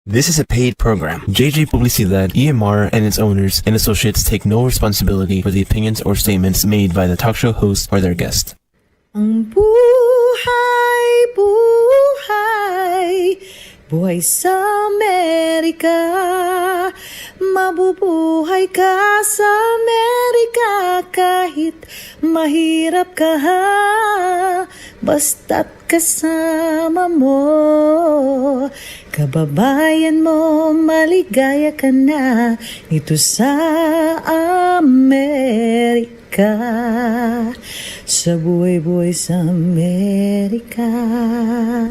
This is a paid program. JJ Publicidad, EMR, and its owners and associates take no responsibility for the opinions or statements made by the talk show host or their guest. Ang buhay, buhay, buhay sa Amerika. Mabubuhay ka sa Amerika kahit mahirap ka ha. Basta't kasama mo, kababayan mo, maligaya ka na dito sa Amerika. Sa buhay-buhay sa Amerika.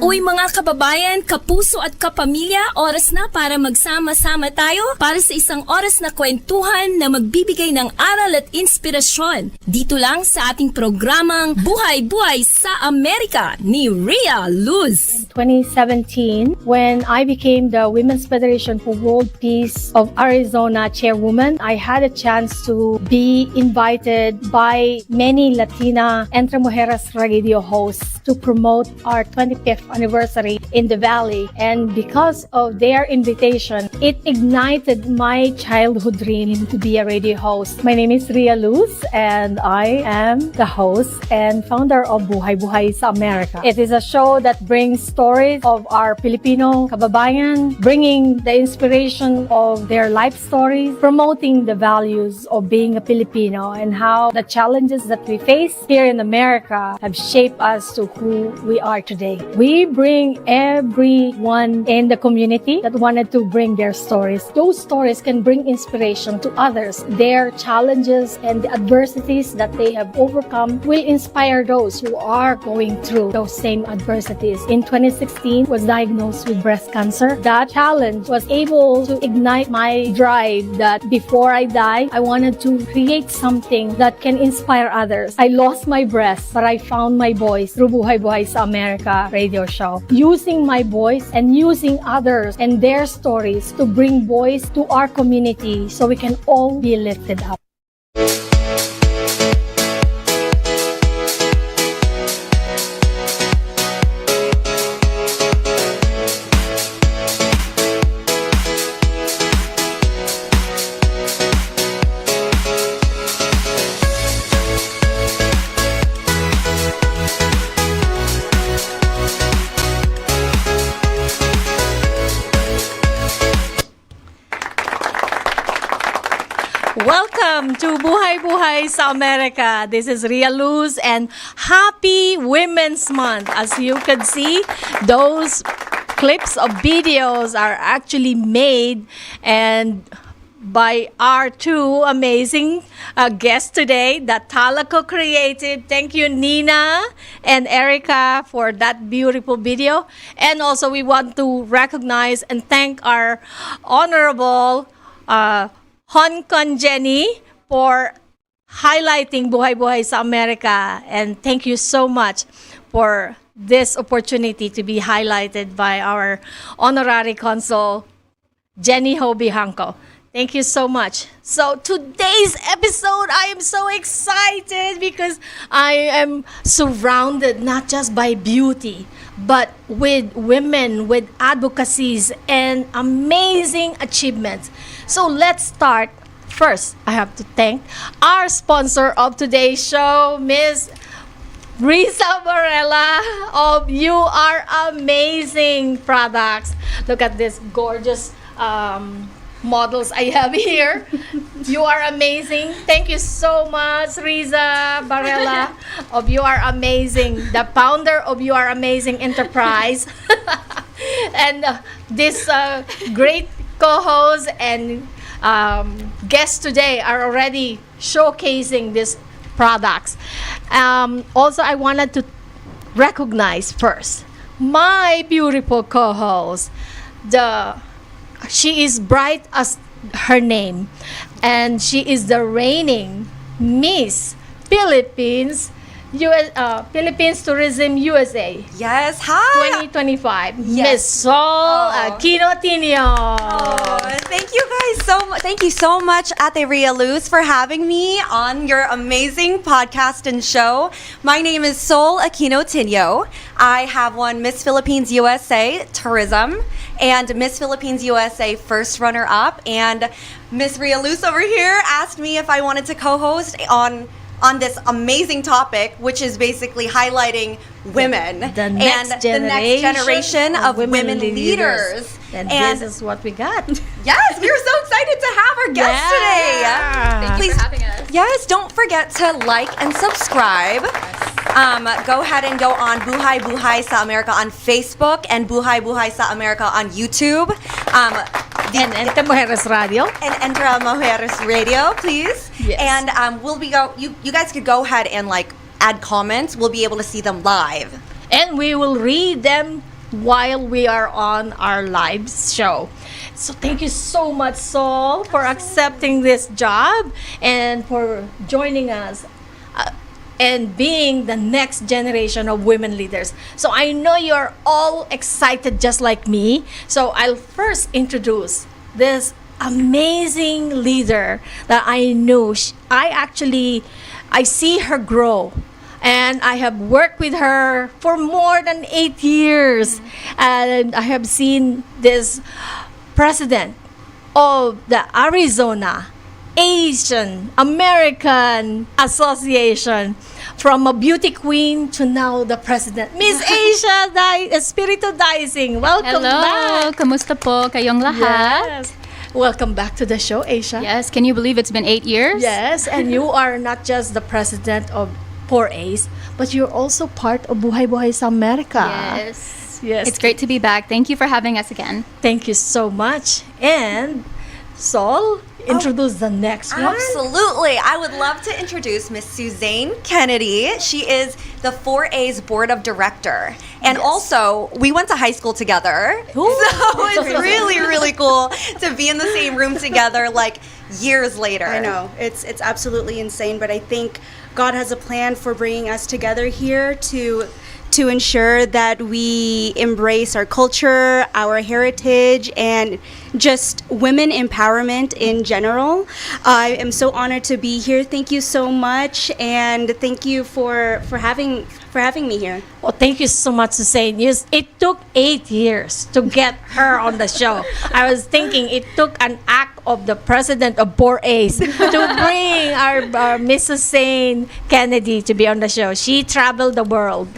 Uy mga kababayan, kapuso at kapamilya, oras na para magsama-sama tayo para sa isang oras na kwentuhan na magbibigay ng aral at inspirasyon. Dito lang sa ating programang Buhay Buhay sa Amerika ni Rhia Luz. 2017, when I became the Women's Federation for World Peace of Arizona chairwoman, I had a chance to be invited by many Latina Entre Mujeres radio hosts to promote our 25th anniversary in the Valley. And because of their invitation, it ignited my childhood dream to be a radio host. My name is Rhia Luz, and I am the host and founder of Buhay Buhay sa Amerika. It is a show that brings stories of our Filipino kababayan, bringing the inspiration of their life stories, promoting the values of being a Filipino and how the challenges that we face here in America have shaped us to who we are today. We bring everyone in the community that wanted to bring their stories. Those stories can bring inspiration to others. Their challenges and the adversities that they have overcome will inspire those who are going through those same adversities. In 2016, was diagnosed with breast cancer. That challenge was able to ignite my drive that before I die, I wanted to create something that can inspire others. I lost my breast, but I found my voice through Buhay Buhay sa Amerika radio show. Using my voice and using others and their stories to bring voice to our community so we can all be lifted up. Welcome to Buhay Buhay sa Amerika. This is Rhia Luz and happy Women's Month. As you can see, those clips of videos are actually made and by our two amazing guests today, the Talako Creative. Thank you, Nina and Erica, for that beautiful video. And also, we want to recognize and thank our honorable Hong Kong Jenny for highlighting Buhay Buhay sa Amerika. And thank you so much for this opportunity to be highlighted by our honorary consul, Jenny Hobihanko. Thank you so much. So today's episode, I am so excited because I am surrounded not just by beauty, but with women, with advocacies and amazing achievements. So let's start. First, I have to thank our sponsor of today's show, Ms. Risa Varela of You Are Amazing Products. Look at this gorgeous models I have here. You are amazing. Thank you so much, Risa Varela of You Are Amazing, the founder of You Are Amazing Enterprise. And this great co-host and guests today are already showcasing these products. Also, I wanted to recognize first my beautiful co-host. She is bright as her name, and she is the reigning Miss Philippines Philippines Tourism USA. Yes, hi! 2025. Yes. Miss Sol Aquino Tinio. Oh, thank Thank you so much, Ate Rhia Luz, for having me on your amazing podcast and show. My name is Sol Aquino Tinio. I have won Miss Philippines USA Tourism and Miss Philippines USA First Runner-Up. And Miss Rhia Luz over here asked me if I wanted to co-host on this amazing topic, which is basically highlighting women the next generation of women leaders. And this is what we got. Yes, we were so excited to have our guest today. Thank you for having us. Yes, don't forget to like and subscribe. Go ahead and go on Buhay Buhay sa Amerika on Facebook and Buhay Buhay sa Amerika on YouTube. And Entre Mujeres Radio. And Entre Mujeres Radio, please. Yes. And you guys could go ahead and add comments. We'll be able to see them live. And we will read them while we are on our live show. So thank you so much, Sol, for accepting this job and for joining us and being the next generation of women leaders. So I know you're all excited just like me. So I'll first introduce this amazing leader that I knew. I see her grow. And I have worked with her for more than 8 years. And I have seen this president of the Arizona Asian American Association, from a beauty queen to now the president, Miss Asia Espiritu Dising. Welcome Hello, back. kamusta po kayong lahat? Yes. Welcome back to the show, Asia. Yes, can you believe it's been 8 years? Yes, and you are not just the president of 4As, but you're also part of Buhay Buhay sa Amerika. Yes. Yes. It's great to be back. Thank you for having us again. Thank you so much. And Sol, introduce the next one. Absolutely. I would love to introduce Miss Suzanne Kennedy. She is the 4A's Board of Director. And also, we went to high school together. Ooh. So it's really, really cool to be in the same room together years later. I know. It's absolutely insane, but I think God has a plan for bringing us together here to ensure that we embrace our culture, our heritage, and just women empowerment in general. I am so honored to be here. Thank you so much, and thank you for having me here. Well, thank you so much, Suzanne. Yes, it took 8 years to get her on the show. I was thinking it took an act of the president of 4As to bring our Miss Suzanne Kennedy to be on the show. She traveled the world.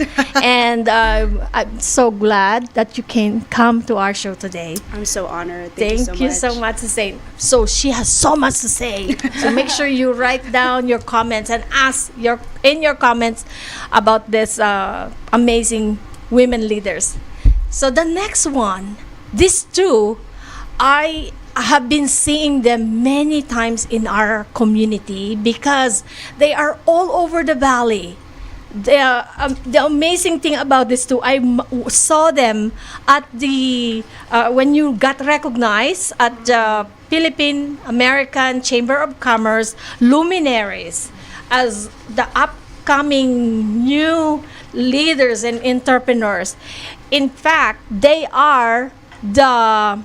And I'm so glad that you can come to our show today. I'm so honored. Thank you so much, Suzanne. So she has so much to say. So make sure you write down your comments and ask in your comments about this amazing women leaders. So the next one, these two, I have been seeing them many times in our community because they are all over the valley. The amazing thing about these two, I saw them at the when you got recognized at the Filipino-American Chamber of Commerce luminaries as the upcoming new leaders and entrepreneurs. In fact, they are the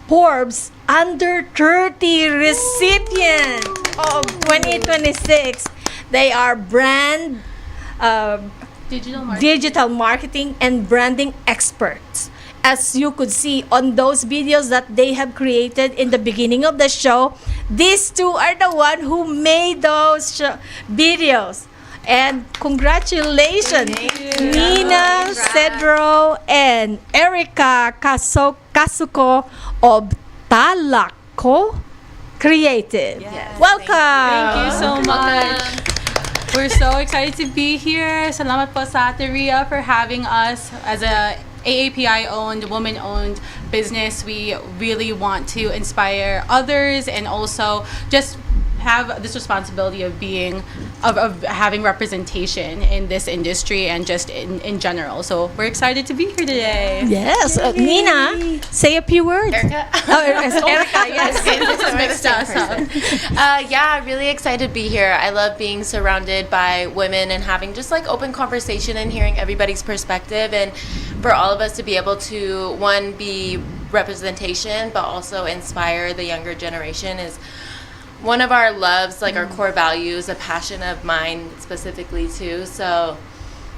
Forbes Under 30 recipient of 2026. They are brand, digital marketing and branding experts. As you could see on those videos that they have created in the beginning of the show, these two are the one who made those videos. And congratulations, Nina Cedro and Erika Kasuko of Talako Creative. Welcome. Thank you so much. We're so excited to be here. Salamat po sa Ate Rhia for having us as a AAPI-owned, woman-owned business. We really want to inspire others and also just have this responsibility of having representation in this industry and just in general. So we're excited to be here today. Yes. Nina, say a few words. Erica? Erica, yes. This is mixed us up. Yeah, really excited to be here. I love being surrounded by women and having just open conversation and hearing everybody's perspective, and for all of us to be able to, one, be representation, but also inspire the younger generation is one of our loves, like our core values, a passion of mine specifically too. So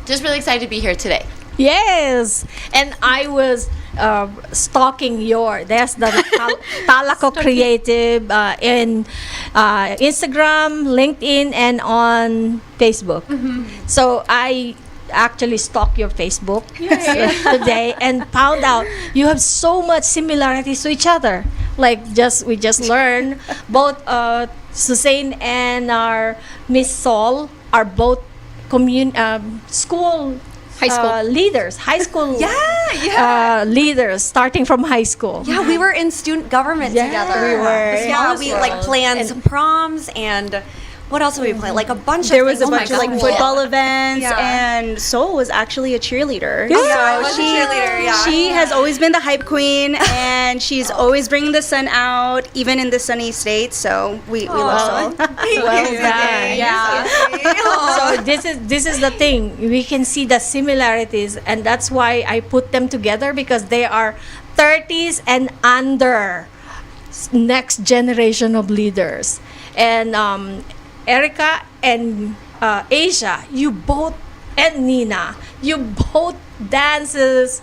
just really excited to be here today. Yes, and I was stalking there's the Talako Creative in Instagram, LinkedIn, and on Facebook. So I actually stalked your Facebook today and found out you have so much similarities to each other. Like we just learned both Suzanne and our Miss Sol are both school High school. leaders, high school leaders, starting from high school. Yeah, we were in student government together. we were. The smallest we like planned proms and what else did we plan? Like a bunch There of was a things. bunch of like football events, Yeah. and Soul was actually a cheerleader. Yeah, So I was a cheerleader, yeah. she has always been the hype queen, and she's always bringing the sun out, even in the sunny states. So we love Soul. Well done. Yeah. So this is the thing. We can see the similarities, and that's why I put them together, because they are 30s and under, next generation of leaders. And Erica and Asia, you both, and Nina, you both dances.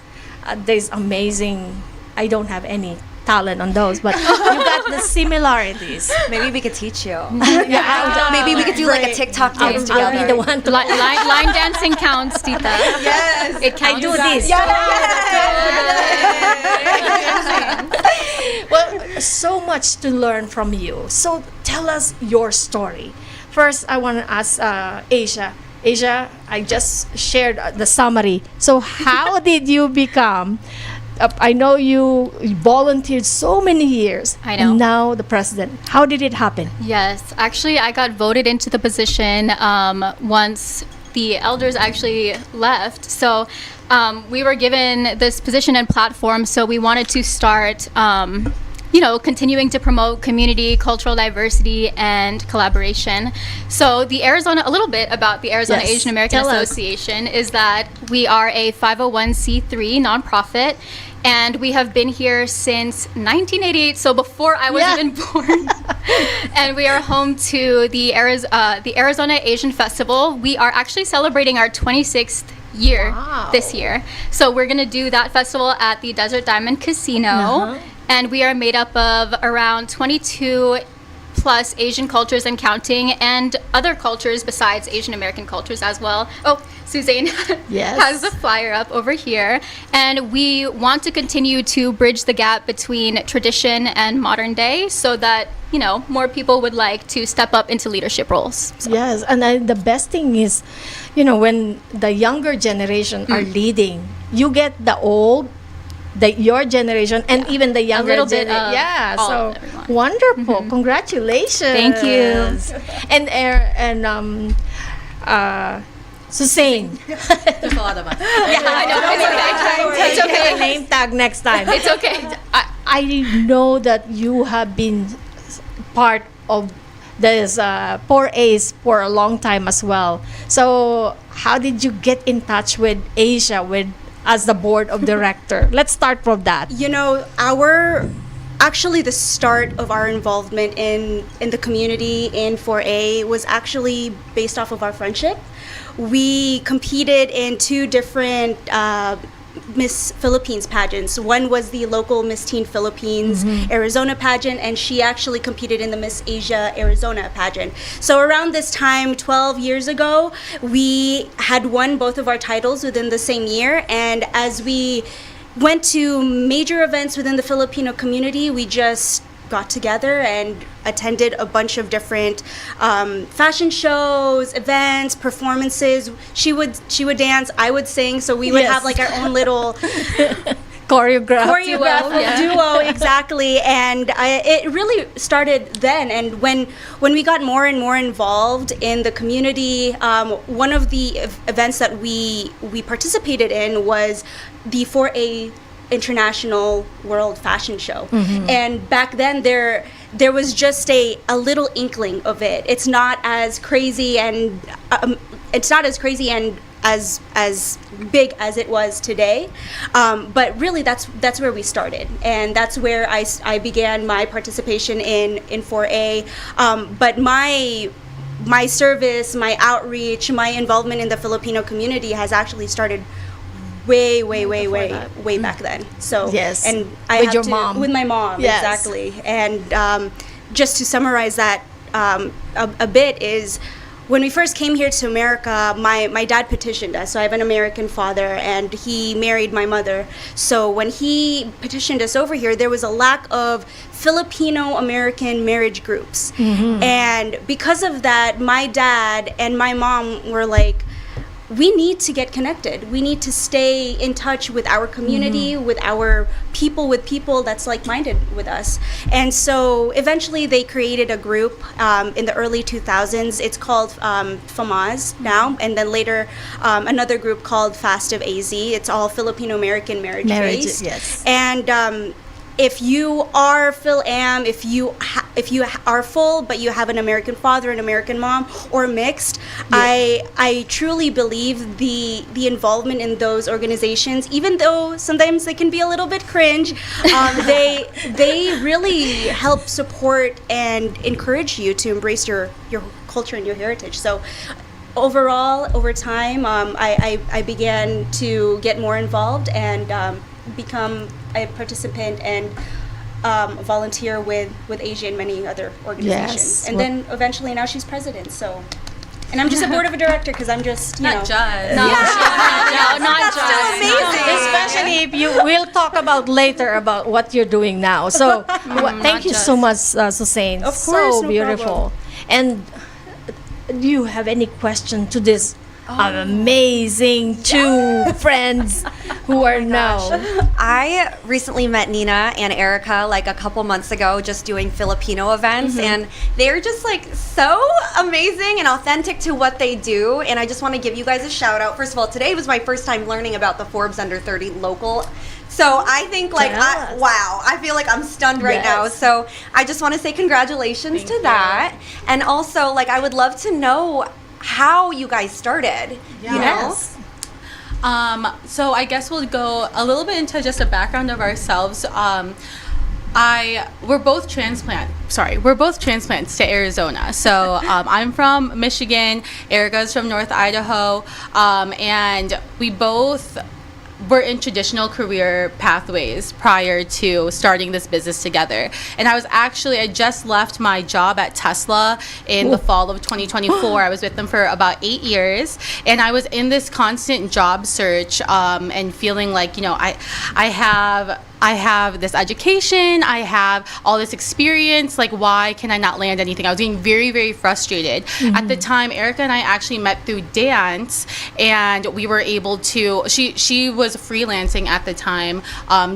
There's amazing. I don't have any talent on those, but you got the similarities. Maybe we could teach you. Yeah, Maybe we could do like a TikTok dance together. I'll be the one to Line dancing counts, Tita. Yes. It counts. I do this. Well, so much to learn from you. So tell us your story. First, I want to ask Asia. Asia, I just shared the summary. So how did you become, I know you volunteered so many years. I know. And now the president. How did it happen? Yes, actually, I got voted into the position once the elders actually left. So we were given this position and platform, so we wanted to start continuing to promote community, cultural diversity, and collaboration. So a little bit about the Arizona Yes, Asian American tell us. Association is that we are a 501c3 nonprofit, and we have been here since 1988, so before I was even born. And we are home to the Arizona Asian Festival. We are actually celebrating our 26th year this year. So we're going to do that festival at the Desert Diamond Casino. And we are made up of around 22 plus Asian cultures and counting, and other cultures besides Asian American cultures as well. Oh, Suzanne has the flyer up over here. And we want to continue to bridge the gap between tradition and modern day, so that, more people would like to step up into leadership roles. So. Yes, and the best thing is, when the younger generation are leading, you get your generation and even the younger little bit of generation. all So of everyone. wonderful. Congratulations. Thank you. And Suzanne. There's a lot of us. It's okay. Name tag next time. It's okay. I know that you have been part of this 4As for a long time as well. So how did you get in touch with Asia as the board of director? Let's start from that. Actually, the start of our involvement in the community in 4A was actually based off of our friendship. We competed in two different Miss Philippines pageants. One was the local Miss Teen Philippines Arizona pageant, and she actually competed in the Miss Asia Arizona pageant. So around this time, 12 years ago, we had won both of our titles within the same year, and as we went to major events within the Filipino community, we just got together and attended a bunch of different fashion shows, events, performances. She would dance, I would sing, so we would have like our own little choreographed duo, exactly. And it really started then. And when we got more and more involved in the community, one of the events that we participated in was the 4A International World Fashion Show. And back then there was just a little inkling of it. It's not as crazy and it's not as crazy and as big as it was today, but really that's where we started, and that's where I began my participation in 4A. But my service, my outreach, my involvement in the Filipino community has actually started way back then. So Yes. and I With have your to, mom. with my mom, Yes. exactly. And just to summarize that a bit is, when we first came here to America, my dad petitioned us. So I have an American father, and he married my mother. So when he petitioned us over here, there was a lack of Filipino-American marriage groups. And because of that, my dad and my mom were like, we need to get connected. We need to stay in touch with our community, with our people, with people that's like-minded with us. And so eventually they created a group in the early 2000s. It's called FAMAZ now, and then later another group called Fast of AZ. It's all Filipino-American marriage based. Yes. And if you are Phil-Am, if you are full but you have an American father, an American mom, or mixed, I truly believe the involvement in those organizations, even though sometimes they can be a little bit cringe, they really help support and encourage you to embrace your culture and your heritage. So overall, over time, I began to get more involved and become a participant and volunteer with Asia and many other organizations. Yes. And then eventually now she's president. So, and I'm just a board of a director because I'm just, Not just. No, not That's still amazing. Especially if you will talk about later about what you're doing now. So thank you so much, Suzanne. Of course, so no beautiful. And do you have any question to this amazing two friends who are now? I recently met Nina and Erica like a couple months ago just doing Filipino events, and they're just like so amazing and authentic to what they do, and I just want to give you guys a shout out. First of all, today was my first time learning about the Forbes Under 30 local. So I think like, Yes. wow, I feel like I'm stunned right now. Yes. So I just want to say congratulations to that. And also like, I would love to know how you guys started, you know? So I guess we'll go a little bit into just a background of ourselves. We're both transplants to Arizona. So I'm from Michigan, Erica's from North Idaho, and we both were in traditional career pathways prior to starting this business together. And I just left my job at Tesla in the fall of 2024. I was with them for about 8 years, and I was in this constant job search and feeling like, I have this education, I have all this experience, like why can I not land anything? I was getting very, very frustrated. At the time, Erica and I actually met through dance, and we were able to, she was freelancing at the time,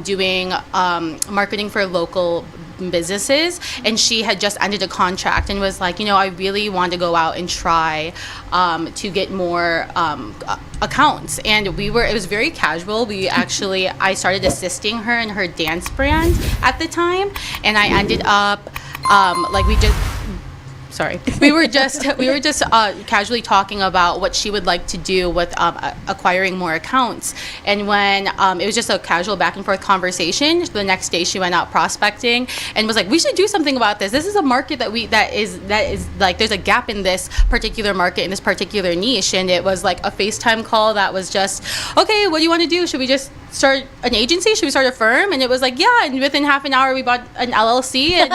doing marketing for local businesses, and she had just ended a contract and was like, I really want to go out and try to get more accounts. And it was very casual. I started assisting her in her dance brand at the time, and I ended up we were just casually talking about what she would like to do with acquiring more accounts. And when it was just a casual back and forth conversation, the next day she went out prospecting and was like, we should do something about this. This is a market that is like, there's a gap in this particular market, in this particular niche. And it was like a FaceTime call that was just, okay, what do you want to do? Should we just start an agency? Should we start a firm? And it was like, yeah. And within half an hour we bought an LLC and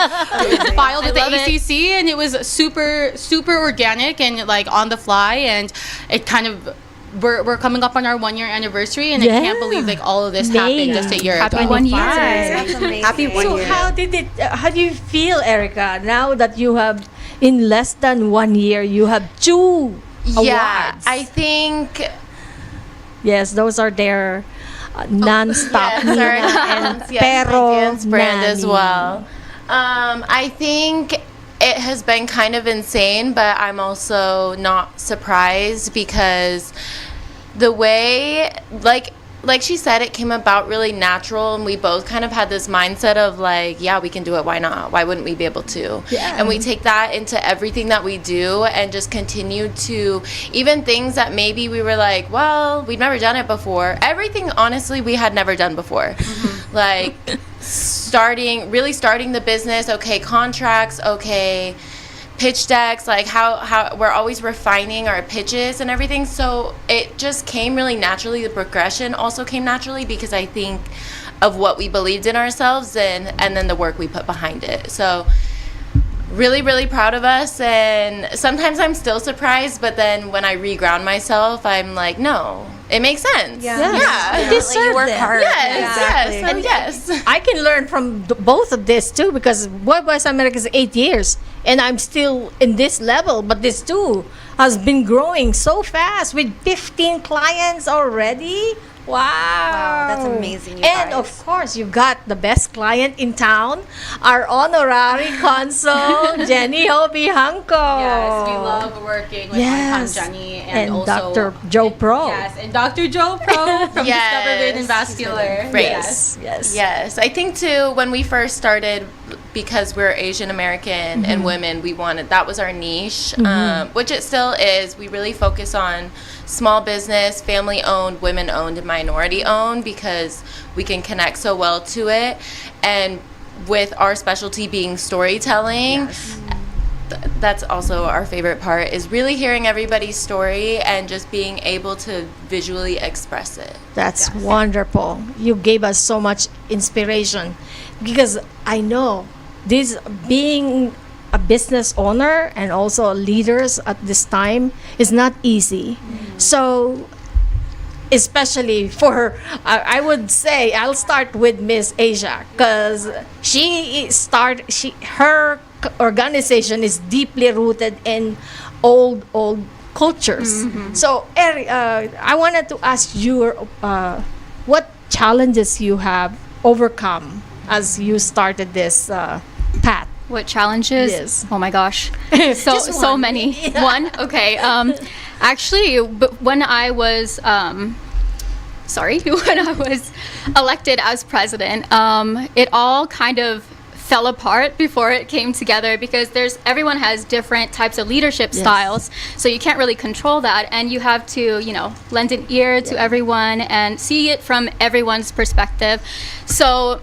filed with the ACC, and it was super organic and like on the fly, and it kind of, we're coming up on our 1 year anniversary, and I can't believe like all of this happened just a year ago. Happy 1 year. That's amazing. Happy 1 So year. how do you feel, Erica, now that you have, in less than 1 year, you have 2 Yeah, awards? I think Yes, those are their non-stop Nina and my Pero dance brand as Nani. well. I think it has been kind of insane, but I'm also not surprised because the way, like, like she said, it came about really natural, and we both kind of had this mindset of like, yeah, we can do it. Why not? Why wouldn't we be able to? Yeah. And we take that into everything that we do, and just continue to, even things that maybe we were like, well, we've never done it before. Everything, honestly, we had never done before. Like starting the business. Okay, contracts. Okay, pitch decks, like how we're always refining our pitches and everything. So it just came really naturally. The progression also came naturally because I think of what we believed in ourselves and then the work we put behind it. So really, really proud of us. And sometimes I'm still surprised, but then when I re-ground myself, I'm like, no, it makes sense. Yeah. You deserve you work that. hard. Yes, yes. I can learn from both of this too, because Buhay Buhay-America is 8 years and I'm still in this level, but this too has been growing so fast with 15 clients already. Wow, that's amazing, you And guys. of course, you got the best client in town, our honorary consul, Jenny Obihanco. Yes, we love working with Yes. Jenny And also Dr. Joe Pro. Yes, and Dr. Joe Pro from Yes. Discover Vein and Vascular. Right. Yes. Yes. Yes, I think too, when we first started, because we're Asian American and women, we wanted, that was our niche, which it still is. We really focus on small business, family owned, women owned, and minority owned, because we can connect so well to it. And with our specialty being storytelling, that's also our favorite part, is really hearing everybody's story and just being able to visually express it. That's wonderful. You gave us so much inspiration, because I know this, being a business owner and also leaders at this time, is not easy. So especially for I would say I'll start with Miss Asia, because her organization is deeply rooted in old cultures. So I wanted to ask you what challenges you have overcome as you started this path. What challenges? Yes. Oh my gosh. Just So one. many. One? Okay. Actually, when I was when I was elected as president, it all kind of fell apart before it came together, because everyone has different types of leadership styles, so you can't really control that, and you have to, lend an ear to everyone and see it from everyone's perspective. So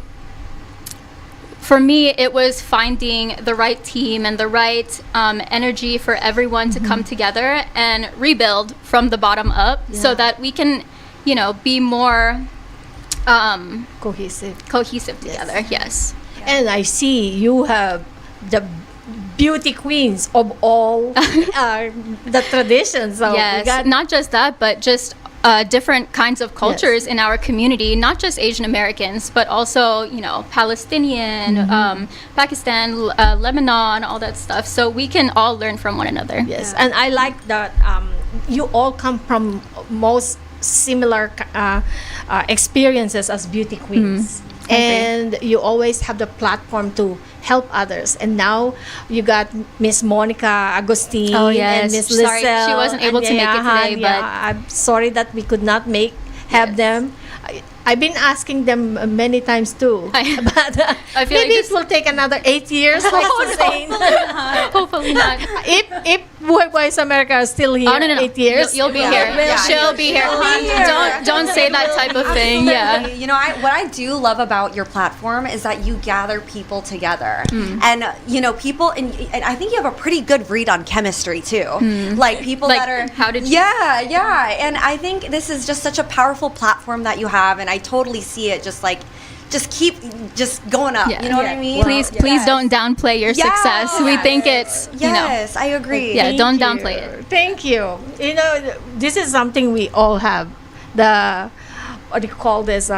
for me, it was finding the right team and the right energy for everyone to come together and rebuild from the bottom up, so that we can, be more cohesive together. Yes. And I see you have the beauty queens of all the traditions. So we Yes, got not just that, but just different kinds of cultures in our community, not just Asian Americans, but also, Palestinian, Pakistan, Lebanon, all that stuff. So we can all learn from one another. Yes, and I like that you all come from most similar experiences as beauty queens. And you always have the platform to help others. And now you got Miss Monica Agustin Oh, yes. and Miss Sorry, Lizelle. she wasn't able to make it today, but- I'm sorry that we could not have them. I've been asking them many times too. But I feel like maybe this- it will take another 8 years. Like Hussein. Hopefully not. if Buhay Buhay-America is still here, Oh, no. 8 years, You'll be here. Yeah. She'll be here. Don't say that type of thing. Yeah. What I do love about your platform is that you gather people together, and people, and I think you have a pretty good read on chemistry too. Like people Like, that are how did you- yeah, and I think this is just such a powerful platform that you have, and I totally see it just keep going up. Yeah. You know what I mean? Please don't downplay your success. We think it's, Yes, I agree. Yeah, don't you. downplay it. Thank you. This is something we all have. What do you call this?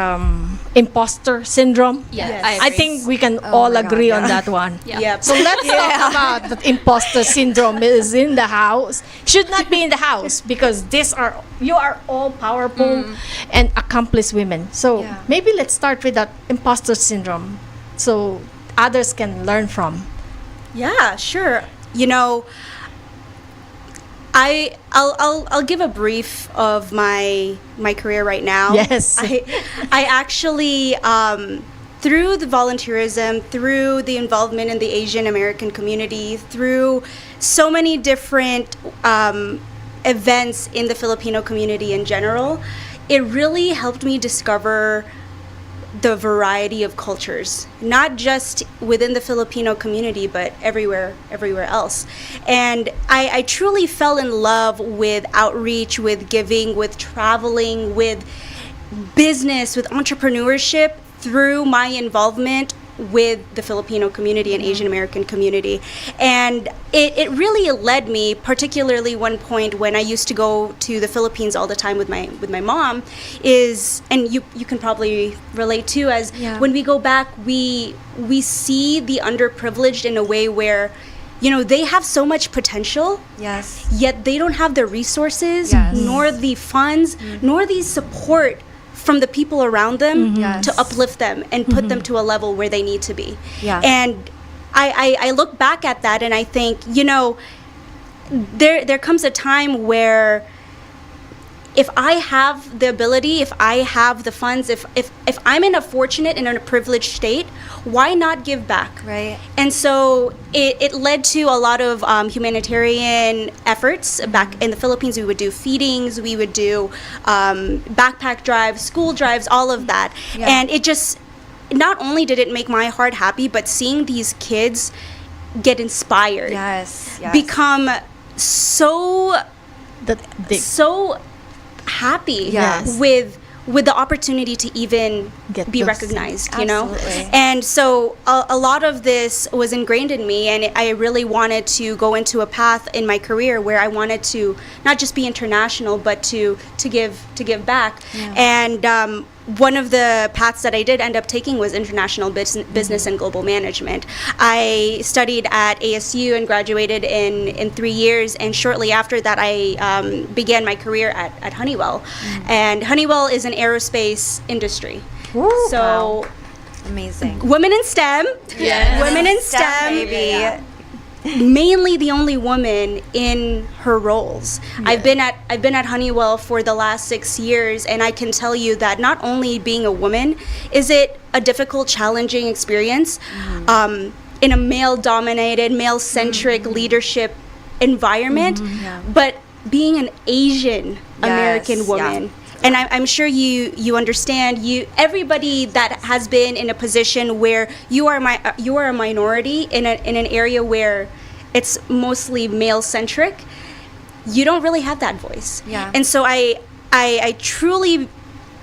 Imposter syndrome. Yeah, I think we can all my agree God, on yeah. that one. Yeah. Yep. So let's talk about that imposter syndrome is in the house. Should not be in the house, because you are all powerful and accomplished women. So Yeah. maybe let's start with that imposter syndrome, so others can learn from. Yeah, sure. I'll give a brief of my career right now. Yes. I actually through the volunteerism, through the involvement in the Asian American community, through so many different events in the Filipino community in general, it really helped me discover the variety of cultures, not just within the Filipino community, but everywhere else. And I truly fell in love with outreach, with giving, with traveling, with business, with entrepreneurship through my involvement with the Filipino community and Asian American community. And it really led me, particularly one point when I used to go to the Philippines all the time with my mom, is, and you can probably relate too, as when we go back, we see the underprivileged in a way where, you know, they have so much potential, Yes. yet they don't have the resources, Yes. nor the funds, nor the support from the people around them Yes. to uplift them and put them to a level where they need to be. Yeah. And I look back at that and I think, you know, there comes a time where if I have the ability, if I have the funds, if I'm in a fortunate and in a privileged state, why not give back? Right. And so it led to a lot of humanitarian efforts. Back in the Philippines, we would do feedings, we would do backpack drives, school drives, all of that. Yeah. And it just, not only did it make my heart happy, but seeing these kids get inspired, Yes. Yes. become so so happy Yes. with the opportunity to even Get be those- recognized, you know? Absolutely. And so a lot of this was ingrained in me, and I really wanted to go into a path in my career where I wanted to not just be international, but to give back. And one of the paths that I did end up taking was international business and global management. I studied at ASU and graduated in 3 years, and shortly after that I began my career at Honeywell. And Honeywell is an aerospace industry. So Amazing. women in STEM, women in STEM, baby. mainly the only woman in her roles. I've been at Honeywell for the last 6 years, and I can tell you that not only being a woman is it a difficult, challenging experience in a male-dominated, male-centric leadership environment, but being an Asian American woman. And I'm sure you understand. Everybody that has been in a position where you are a minority in an area where it's mostly male centric, you don't really have that voice. Yeah. And so I truly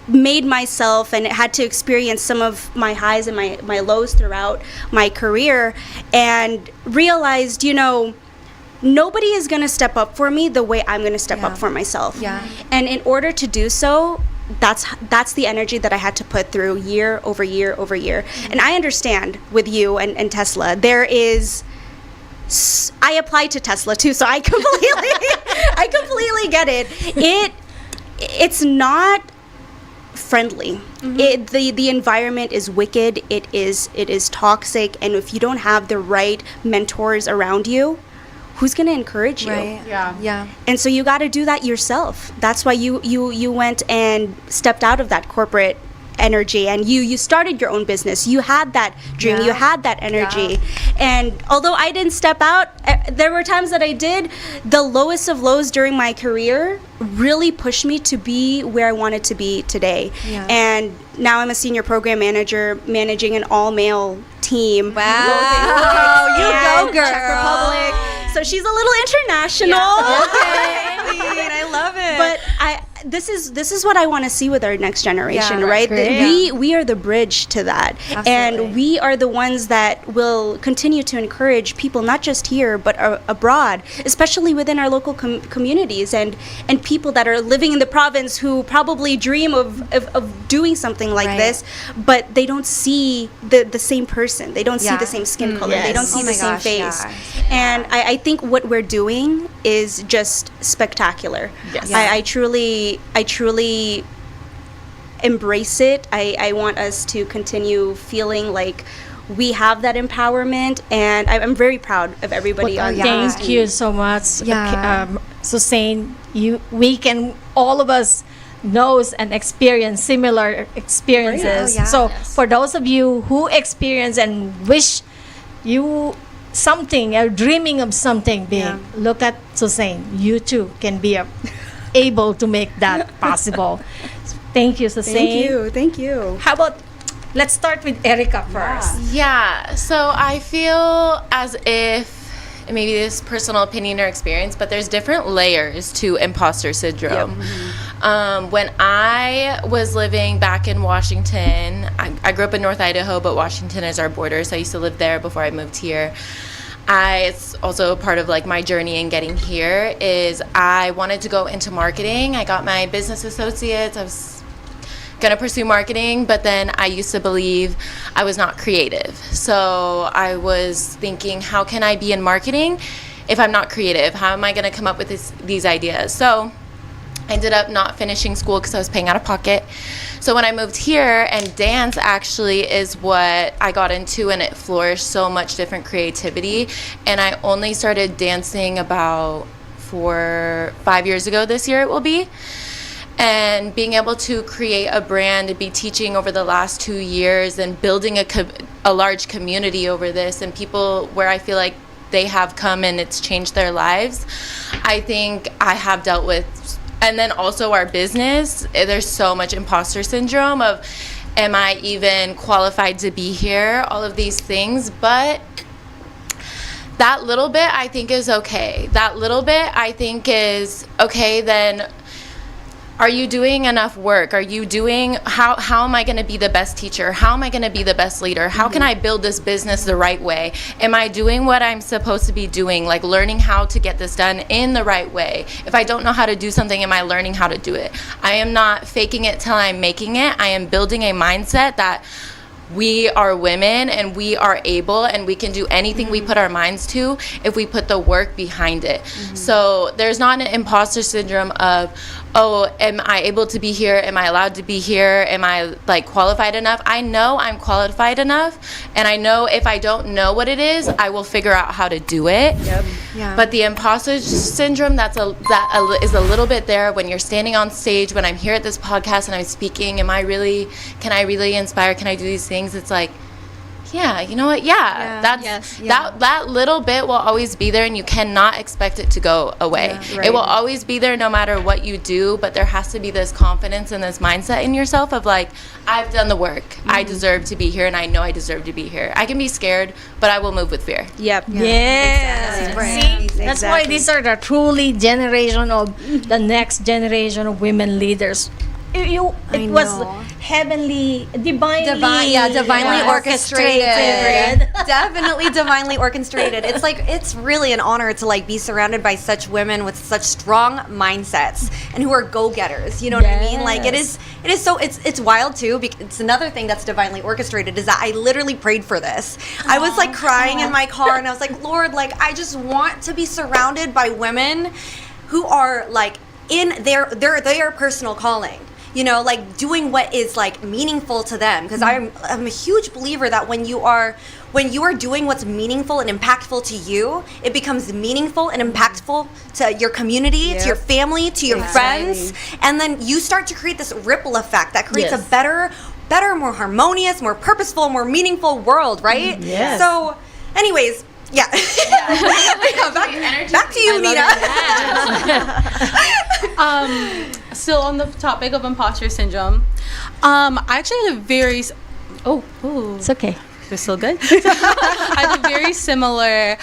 made myself and had to experience some of my highs and my lows throughout my career, and realized, you know, nobody is going to step up for me the way I'm going to step up for myself. Yeah. And in order to do so, that's the energy that I had to put through year over year over year. And I understand with you and Tesla, there is, I applied to Tesla too, so I completely get it. It's not friendly. The environment is wicked. It is toxic, and if you don't have the right mentors around you, who's going to encourage you? Right. Yeah. Yeah. And so you got to do that yourself. That's why you went and stepped out of that corporate energy, and you started your own business. You had that dream. You had that energy. And although I didn't step out, there were times that I did. The lowest of lows during my career really pushed me to be where I wanted to be today. Yeah. And now I'm a senior program manager managing an all-male team. Wow. You go, girl. Czech Republic. So she's a little international. I love it. But this is what I want to see with our next generation, Yeah, right? great. We are the bridge to that. Absolutely. And we are the ones that will continue to encourage people, not just here, but abroad, especially within our local communities, and people that are living in the province who probably dream of doing something like Right. this, but they don't see the same person. They don't see the same skin color. They don't see Oh the my same gosh, face. yeah. And I think what we're doing is just spectacular. Yes. Yeah. I truly embrace it. I want us to continue feeling like we have that empowerment, and I'm very proud of everybody on yeah. this Thank team. you so much, Yeah. Suzanne, we can, all of us knows and experience similar experiences. Oh, yeah. So for those of you who experience and wish you something, or dreaming of something big, look at Suzanne. You too can be able to make that possible. Thank you, Suzanne. Thank you. How about, let's start with Erica first. Yeah, so I feel as if, maybe this personal opinion or experience, but there's different layers to imposter syndrome. When I was living back in Washington, I grew up in North Idaho, but Washington is our border, so I used to live there before I moved here. It's also a part of like my journey in getting here is I wanted to go into marketing. I got my business associates. I was gonna pursue marketing, but then I used to believe I was not creative. So I was thinking, how can I be in marketing if I'm not creative? How am I gonna come up with these ideas? So I ended up not finishing school because I was paying out of pocket. So when I moved here, and dance actually is what I got into, and it flourished so much different creativity. And I only started dancing about 5 years ago this year it will be. And being able to create a brand and be teaching over the last 2 years and building a large community over this, and people where I feel like they have come and it's changed their lives, I think I have dealt with. And then also our business, there's so much imposter syndrome of, am I even qualified to be here? All of these things, but that little bit I think is okay. That little bit I think is okay, then are you doing enough work? Are you doing, how am I going to be the best teacher? How am I going to be the best leader? How can I build this business the right way? Am I doing what I'm supposed to be doing? Like learning how to get this done in the right way. If I don't know how to do something, am I learning how to do it? I am not faking it till I'm making it. I am building a mindset that we are women and we are able and we can do anything we put our minds to if we put the work behind it. So there's not an imposter syndrome of, oh, am I able to be here? Am I allowed to be here? Am I like qualified enough? I know I'm qualified enough, and I know if I don't know what it is, I will figure out how to do it. Yeah. But the imposter syndrome, that is a little bit there when you're standing on stage, when I'm here at this podcast and I'm speaking, can I really inspire? Can I do these things? It's like, yeah, you know what? Yeah, that little bit will always be there, and you cannot expect it to go away. Yeah, right. It will always be there no matter what you do, but there has to be this confidence and this mindset in yourself of like, I've done the work. I deserve to be here, and I know I deserve to be here. I can be scared, but I will move with fear. Yes. Exactly. See, that's why these are the truly generation of the next generation of women leaders. It was heavenly, divinely orchestrated. Definitely divinely orchestrated. It's like, it's really an honor to like be surrounded by such women with such strong mindsets and who are go-getters. You know what I mean? Like it is so, it's wild too, because it's another thing that's divinely orchestrated is that I literally prayed for this. I was like crying in my car and I was like, Lord, like I just want to be surrounded by women who are like in their personal calling. You know, like doing what is like meaningful to them. Because I'm a huge believer that when you are doing what's meaningful and impactful to you, it becomes meaningful and impactful to your community, to your family, to your friends. And then you start to create this ripple effect that creates a better, more harmonious, more purposeful, more meaningful world, right? Yes. So, anyways, back to you, Nina. Still on the topic of imposter syndrome, I actually had a very it's okay. We're still good. I have a very similar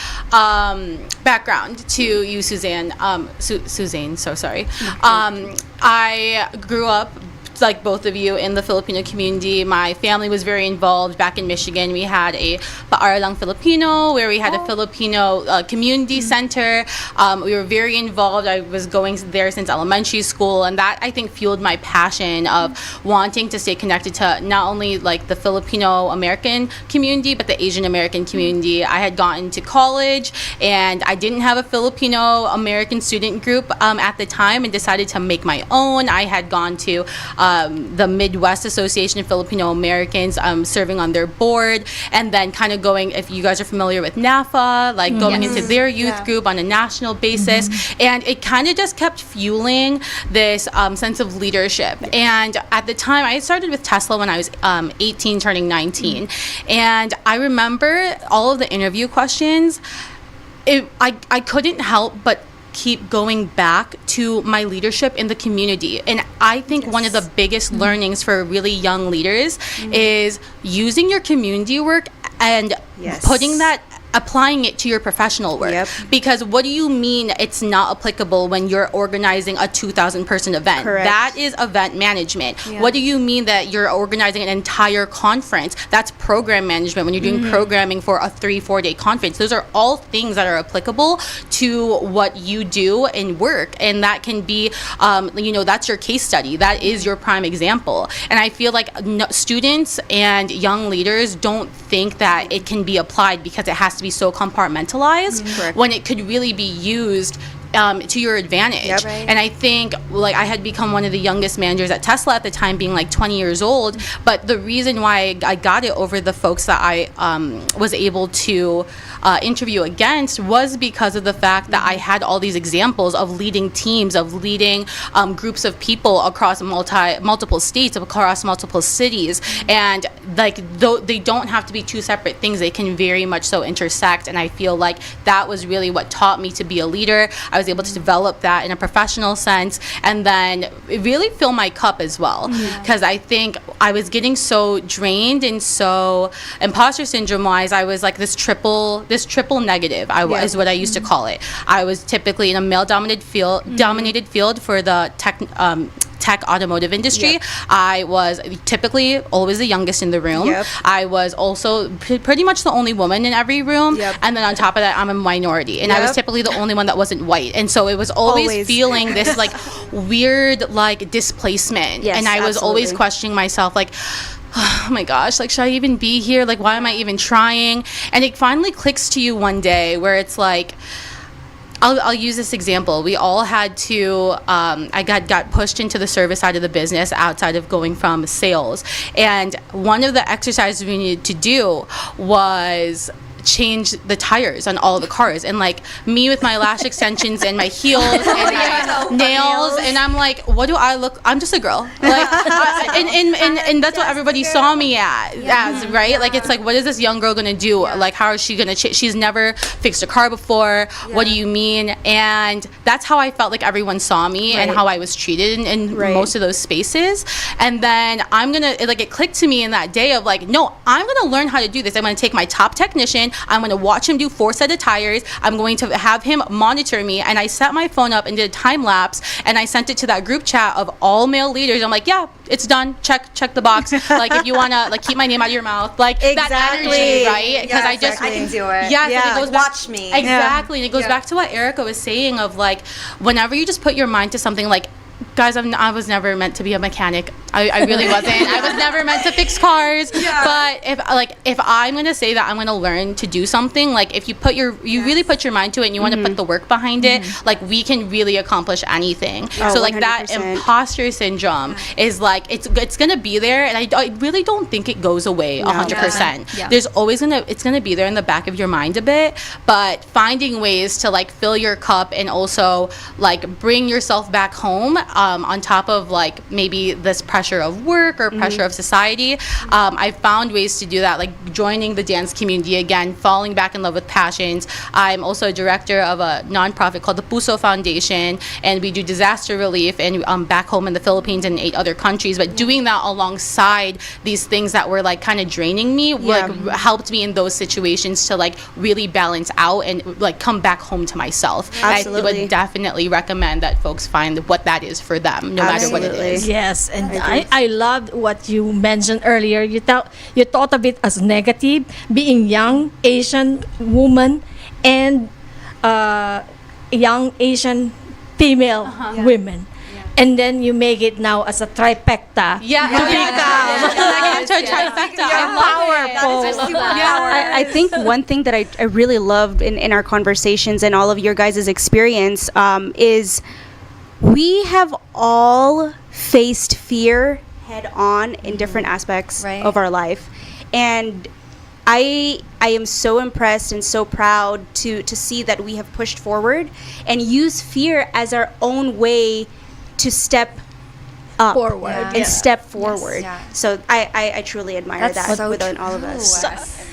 background to you, Suzanne. Suzanne, so sorry. I grew up, like both of you, in the Filipino community. My family was very involved. Back in Michigan, we had a Paaralang Filipino, where we had a Filipino community center. We were very involved. I was going there since elementary school, and that I think fueled my passion of wanting to stay connected to not only like the Filipino-American community, but the Asian American community. I had gotten to college, and I didn't have a Filipino-American student group at the time, and decided to make my own. I had gone to the Midwest Association of Filipino-Americans, serving on their board, and then kind of going, if you guys are familiar with NAFA, like going into their youth group on a national basis. And it kind of just kept fueling this sense of leadership. And at the time, I started with Tesla when I was 18, turning 19. And I remember all of the interview questions. I couldn't help but keep going back to my leadership in the community. And I think one of the biggest learnings for really young leaders is using your community work and applying it to your professional work. Because what do you mean it's not applicable when you're organizing a 2,000 person event? Correct. That is event management. What do you mean that you're organizing an entire conference? That's program management when you're doing programming for a 3-4 day conference. Those are all things that are applicable to what you do in work. And that can be, that's your case study. That is your prime example. And I feel like students and young leaders don't think that it can be applied because it has to be so compartmentalized when it could really be used to your advantage. And I think I had become one of the youngest managers at Tesla at the time, being like 20 years old. But the reason why I got it over the folks that I was able to interview against was because of the fact that I had all these examples of leading teams, of leading groups of people across multiple states, across multiple cities. And they don't have to be two separate things. They can very much so intersect. And I feel like that was really what taught me to be a leader. I was able to develop that in a professional sense, and then it really fill my cup as well, because I think I was getting so drained and so imposter syndrome wise. I was like this triple negative. Is what I used to call it. I was typically in a male dominated field for the tech automotive industry. I was typically always the youngest in the room. I was also pretty much the only woman in every room. And then on top of that, I'm a minority. And I was typically the only one that wasn't white. And so it was always feeling this weird displacement. And I was always questioning myself oh my gosh, should I even be here? Why am I even trying? And it finally clicks to you one day where it's I'll use this example. We all had to, I got pushed into the service side of the business outside of going from sales. And one of the exercises we needed to do was change the tires on all the cars, and me with my lash extensions and my heels and my nails, and I'm what do I look? I'm just a girl, and that's what everybody saw me as, right? It's what is this young girl gonna do? How is she gonna? She's never fixed a car before. What do you mean? And that's how I felt like everyone saw me and how I was treated in most of those spaces. And then I'm gonna it clicked to me in that day of no, I'm gonna learn how to do this. I'm gonna take my top technician. I'm going to watch him do 4 sets of tires. I'm going to have him monitor me. And I set my phone up and did a time lapse, and I sent it to that group chat of all male leaders. I'm yeah, it's done. Check the box. If you want to keep my name out of your mouth. That energy, right? Because I can do it. Yes, it goes watch me. Exactly. And it goes back to what Erica was saying of whenever you just put your mind to something guys, I was never meant to be a mechanic. I really wasn't. I was never meant to fix cars. But if I'm gonna say that I'm gonna learn to do something, if you really put your mind to it and you want to put the work behind it, we can really accomplish anything. So 100%. That imposter syndrome is it's gonna be there, and I really don't think it goes away 100%. There's always it's gonna be there in the back of your mind a bit, but finding ways to fill your cup and also bring yourself back home. On top of maybe this pressure of work or pressure of society, I found ways to do that, joining the dance community again, falling back in love with passions. I'm also a director of a nonprofit called the Puso Foundation, and we do disaster relief and back home in the Philippines and 8 other countries. But doing that alongside these things that were kind of draining me, helped me in those situations to really balance out and come back home to myself. Absolutely. I would definitely recommend that folks find what that is for them, no matter what it is. Yes, and I loved what you mentioned earlier. You thought of it as negative, being young Asian woman and young Asian female women. And then you make it now as a trifecta. Trifecta. Powerful. I think one thing that I really loved in our conversations and all of your guys' experience is we have all faced fear head on in different aspects Right. of our life. And I am so impressed and so proud to see that we have pushed forward and use fear as our own way to step up Forward, and yeah. step forward. yeah. So I truly admire That's that so within all of us.